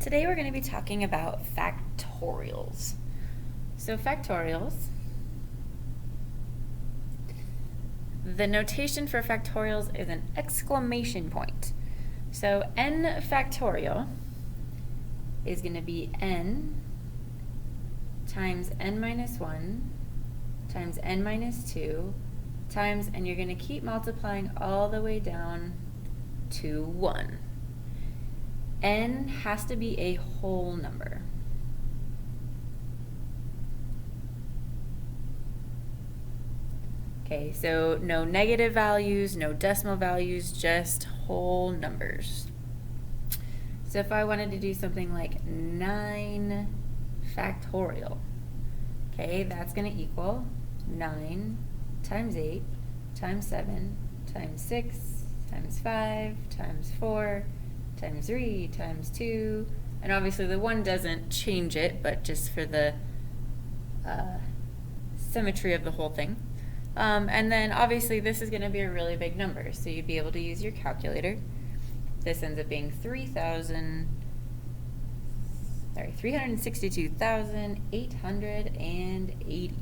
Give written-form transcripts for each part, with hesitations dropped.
Today we're going to be talking about factorials. So factorials, the notation for factorials is an exclamation point. So n factorial is going to be n times n minus 1 times n minus 2 times, and you're going to keep multiplying all the way down to 1. N has to be a whole number. Okay, so no negative values, no decimal values, just whole numbers. So if I wanted to do something like 9 factorial, okay, that's going to equal 9 times 8 times 7 times 6 times 5 times 4 times 3 times 2, and obviously the 1 doesn't change it, but just for the symmetry of the whole thing. And then obviously this is going to be a really big number, so you'd be able to use your calculator. This ends up being 362,880.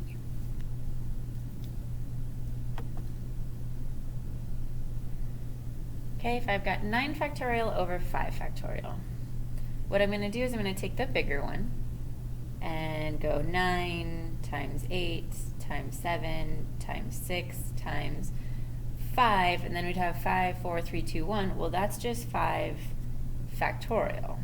Okay, if I've got 9 factorial over 5 factorial, what I'm going to do is I'm going to take the bigger one and go 9 times 8 times 7 times 6 times 5, and then we'd have 5, 4, 3, 2, 1. Well, that's just 5 factorial.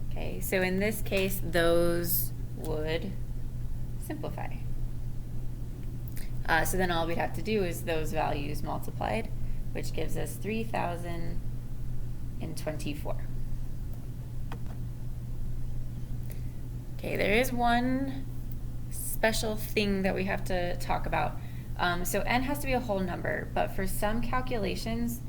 Okay, so in this case, those would simplify. So then all we'd have to do is those values multiplied, which gives us 3,024. Okay, there is one special thing that we have to talk about. So n has to be a whole number, but for some calculations,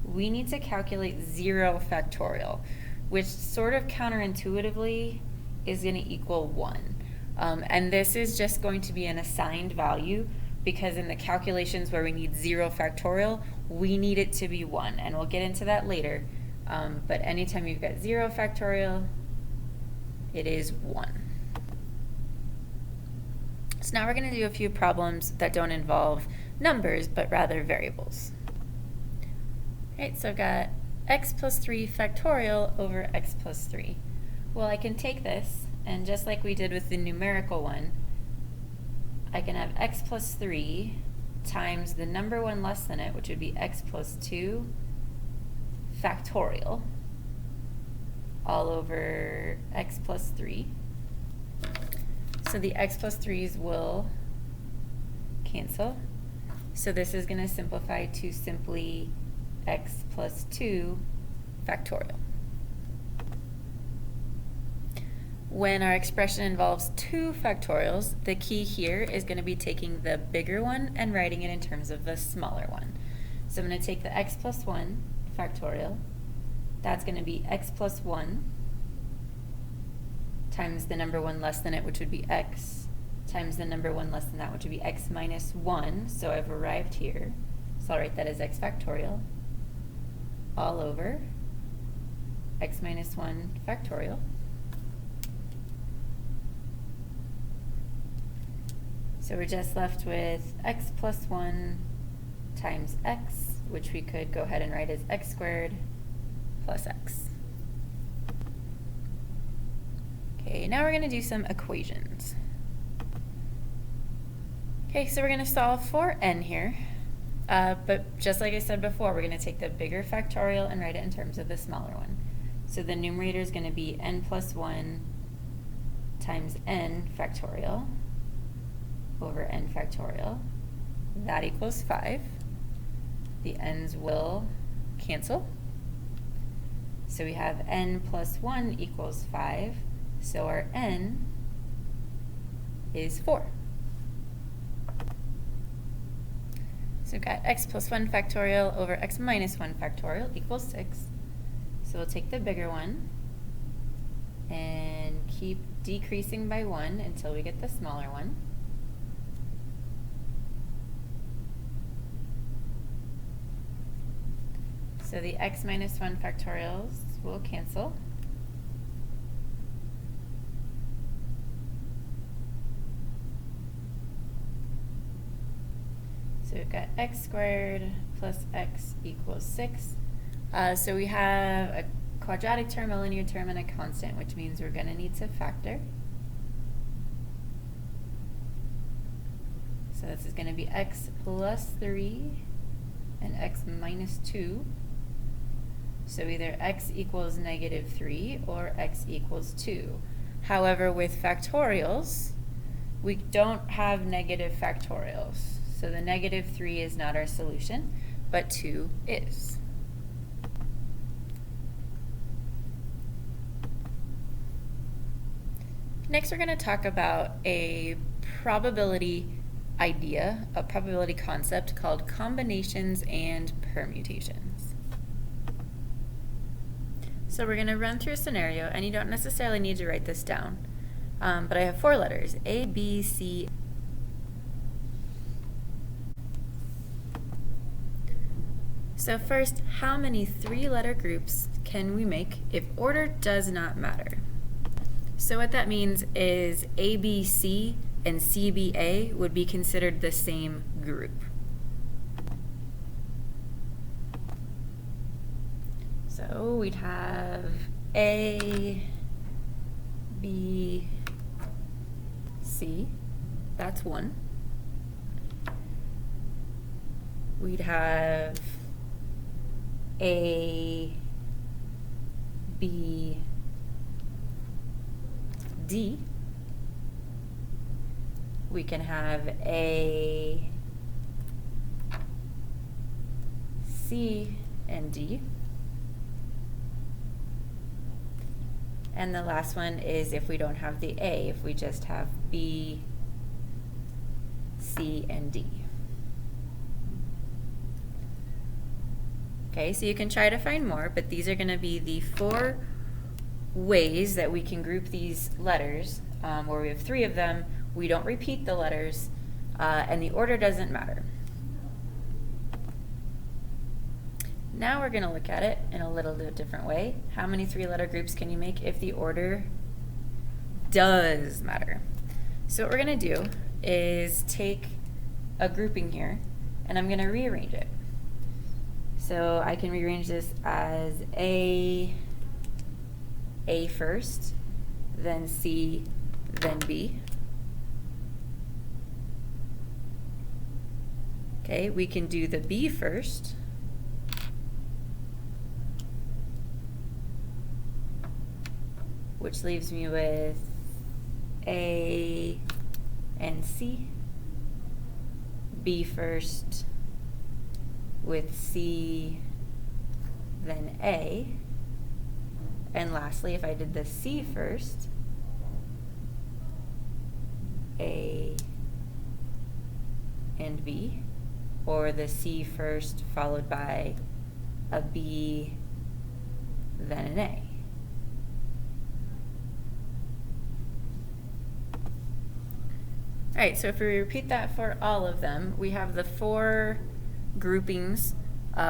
we need to calculate 0 factorial, which sort of counterintuitively is going to equal 1. And this is just going to be an assigned value, because in the calculations where we need 0 factorial, we need it to be 1, and we'll get into that later. But anytime you've got 0 factorial, it is 1. So now we're going to do a few problems that don't involve numbers, but rather variables. Alright, so I've got x plus 3 factorial over x plus 3. Well, I can take this, and just like we did with the numerical one, I can have x plus 3 times the number 1 less than it, which would be x plus 2 factorial, all over x plus 3. So the x plus 3's will cancel. So this is going to simplify to simply x plus 2 factorial. When our expression involves 2 factorials, the key here is going to be taking the bigger one and writing it in terms of the smaller one. So I'm going to take the x plus 1 factorial. That's going to be x plus 1 times the number 1 less than it, which would be x, times the number 1 less than that, which would be x minus 1. So I've arrived here. So I'll write that as x factorial all over x minus 1 factorial. So we're just left with x plus 1 times x, which we could go ahead and write as x squared plus x. Okay, now we're going to do some equations. Okay, so we're going to solve for n here, but just like I said before, we're going to take the bigger factorial and write it in terms of the smaller one. So the numerator is going to be n plus 1 times n factorial over n factorial. That equals 5. The n's will cancel. So we have n plus 1 equals 5. So our n is 4. So we've got x plus 1 factorial over x minus 1 factorial equals 6. So we'll take the bigger one and keep decreasing by 1 until we get the smaller one. So the x minus 1 factorials will cancel. So we've got x squared plus x equals 6. So we have a quadratic term, a linear term, and a constant, which means we're going to need to factor. So this is going to be x plus 3 and x minus 2. So either x equals negative 3 or x equals 2. However, with factorials, we don't have negative factorials. So the negative 3 is not our solution, but 2 is. Next, we're going to talk about a probability idea, a probability concept called combinations and permutations. So we're going to run through a scenario, and you don't necessarily need to write this down, but I have 4 letters, A, B, C. So first, how many 3-letter groups can we make if order does not matter? So what that means is ABC and CBA would be considered the same group. So we'd have A, B, C, that's 1. We'd have A, B, D. We can have A, C, and D. And the last one is if we don't have the A, if we just have B, C, and D. Okay, so you can try to find more, but these are going to be the 4 ways that we can group these letters, where we have 3 of them, we don't repeat the letters, and the order doesn't matter. Now we're going to look at it in a little bit different way. How many 3-letter groups can you make if the order does matter? So what we're going to do is take a grouping here, and I'm going to rearrange it. So I can rearrange this as A first, then C, then B. Okay, we can do the B first. Which leaves me with A and C. B first with C, then A. And lastly, if I did the C first, A and B, or the C first followed by a B, then an A. All right, so if we repeat that for all of them, we have the 4 groupings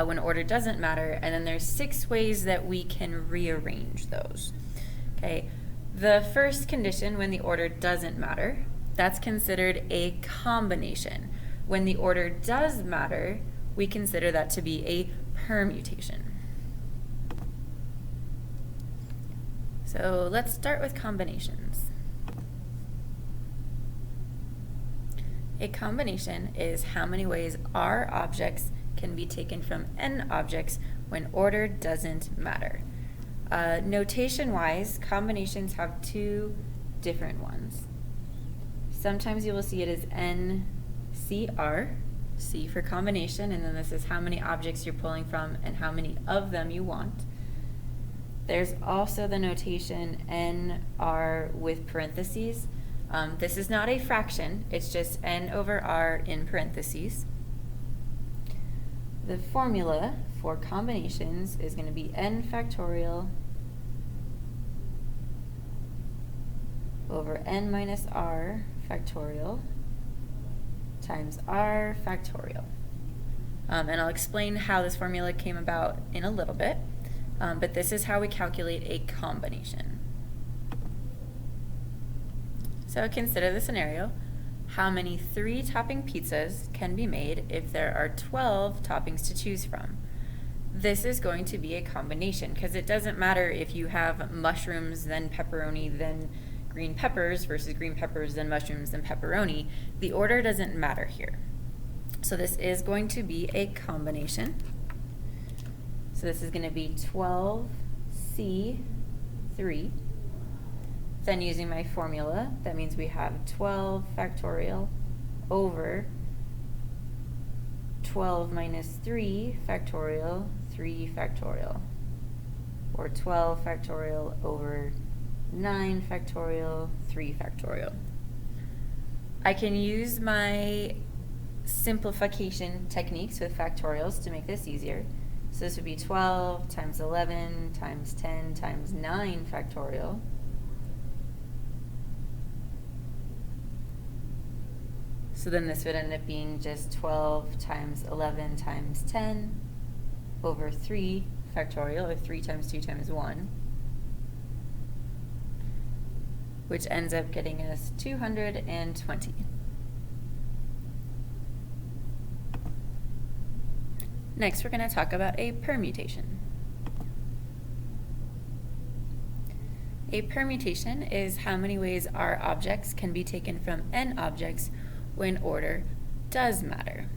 when order doesn't matter, and then there's 6 ways that we can rearrange those. Okay, the first condition, when the order doesn't matter, that's considered a combination. When the order does matter, we consider that to be a permutation. So let's start with combinations. A combination is how many ways R objects can be taken from N objects when order doesn't matter. Notation-wise, combinations have 2 different ones. Sometimes you will see it as NCR, C for combination, and then this is how many objects you're pulling from and how many of them you want. There's also the notation NR with parentheses. This is not a fraction, it's just N over R in parentheses. The formula for combinations is going to be N factorial over N minus R factorial times R factorial. And I'll explain how this formula came about in a little bit, but this is how we calculate a combination. So consider the scenario. How many 3-topping pizzas can be made if there are 12 toppings to choose from? This is going to be a combination because it doesn't matter if you have mushrooms, then pepperoni, then green peppers versus green peppers, then mushrooms, then pepperoni. The order doesn't matter here. So this is going to be a combination. So this is going to be 12C3. Then using my formula, that means we have 12 factorial over 12 minus 3 factorial, 3 factorial, or 12 factorial over 9 factorial, 3 factorial. I can use my simplification techniques with factorials to make this easier. So this would be 12 times 11 times 10 times 9 factorial. So then this would end up being just 12 times 11 times 10 over 3 factorial, or 3 times 2 times 1, which ends up getting us 220. Next, we're going to talk about a permutation. A permutation is how many ways our objects can be taken from n objects when order does matter.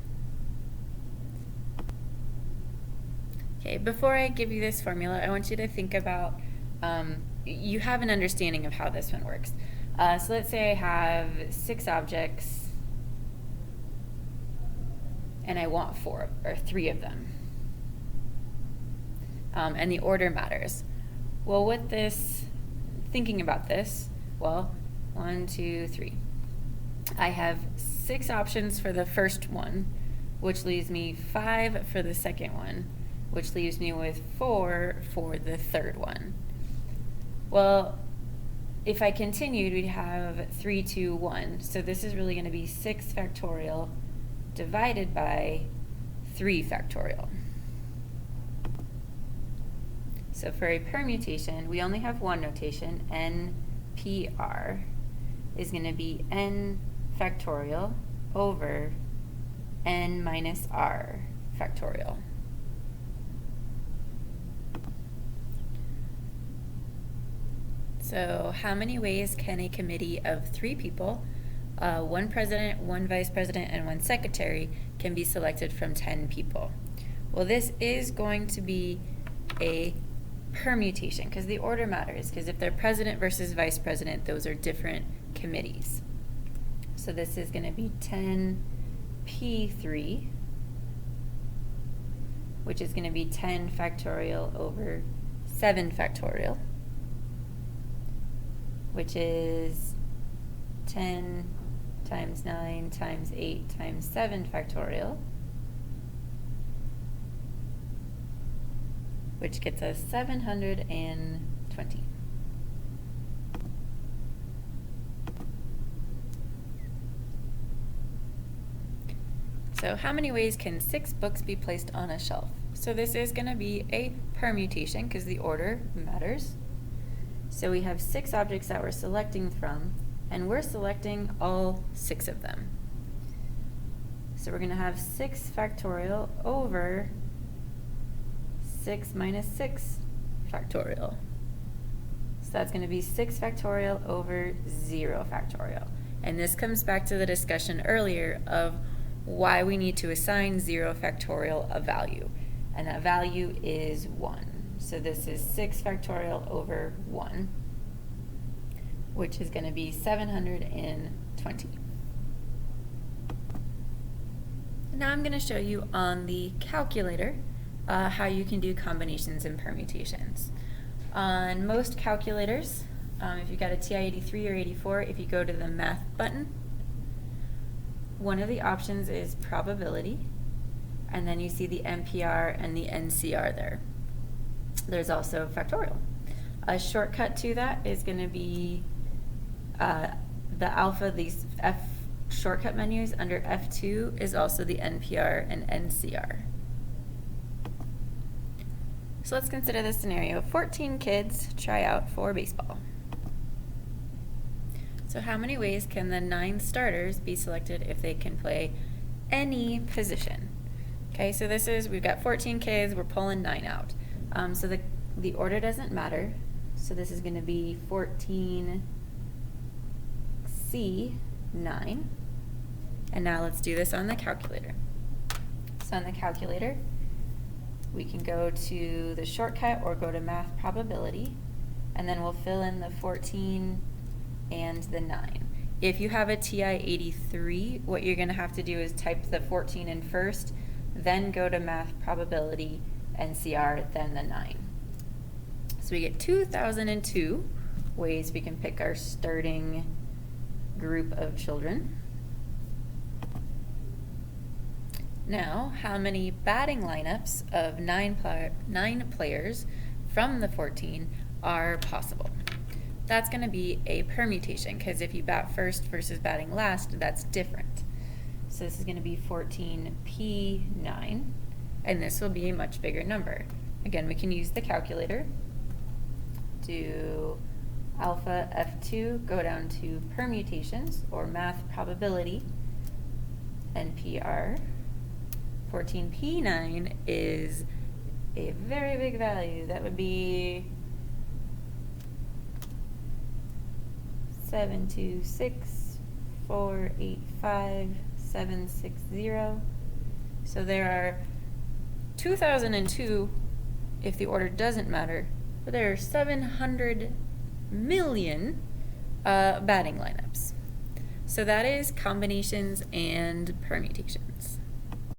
Okay, before I give you this formula, I want you to think about, you have an understanding of how this one works. So let's say I have 6 objects and I want 3 of them. And the order matters. Well, with this, thinking about this, well, 1, 2, 3. I have 6 options for the first one, which leaves me 5 for the second one, which leaves me with 4 for the third one. Well, if I continued, we'd have 3, 2, 1. So this is really going to be 6 factorial divided by 3 factorial. So for a permutation, we only have one notation. NPR is going to be n factorial over n minus r factorial. So how many ways can a committee of 3 people, 1 president, 1 vice president, and 1 secretary, can be selected from 10 people? Well, this is going to be a permutation because the order matters, because if they're president versus vice president, those are different committees. So this is going to be 10P3, which is going to be 10 factorial over 7 factorial, which is 10 times 9 times 8 times 7 factorial, which gets us 720. So how many ways can 6 books be placed on a shelf? So this is going to be a permutation because the order matters. So we have 6 objects that we're selecting from, and we're selecting all 6 of them. So we're going to have 6 factorial over 6 minus 6 factorial. So that's going to be 6 factorial over 0 factorial. And this comes back to the discussion earlier of why we need to assign 0 factorial a value. And that value is 1. So this is 6 factorial over 1, which is going to be 720. Now I'm going to show you on the calculator how you can do combinations and permutations. On most calculators, if you've got a TI-83 or 84, if you go to the Math button, one of the options is probability, and then you see the NPR and the NCR there. There's also factorial. A shortcut to that is going to be the alpha, these F shortcut menus under F2 is also the NPR and NCR. So let's consider this scenario. 14 kids try out for baseball. So how many ways can the 9 starters be selected if they can play any position? Okay, so we've got 14 kids, we're pulling 9 out. So the order doesn't matter. So this is going to be 14C9. And now let's do this on the calculator. So on the calculator, we can go to the shortcut or go to math probability, and then we'll fill in the 14 and the 9. If you have a TI-83, what you're going to have to do is type the 14 in first, then go to math probability, NCR, then the 9. So we get 2002 ways we can pick our starting group of children. Now, how many batting lineups of 9 players from the 14 are possible? That's going to be a permutation, because if you bat first versus batting last, that's different. So this is going to be 14P9, and this will be a much bigger number. Again, we can use the calculator. Do alpha F2, go down to permutations, or math probability, NPR. 14P9 is a very big value. That would be 726,485,760. So there are 2002 if the order doesn't matter, but there are 700 million batting lineups. So that is combinations and permutations.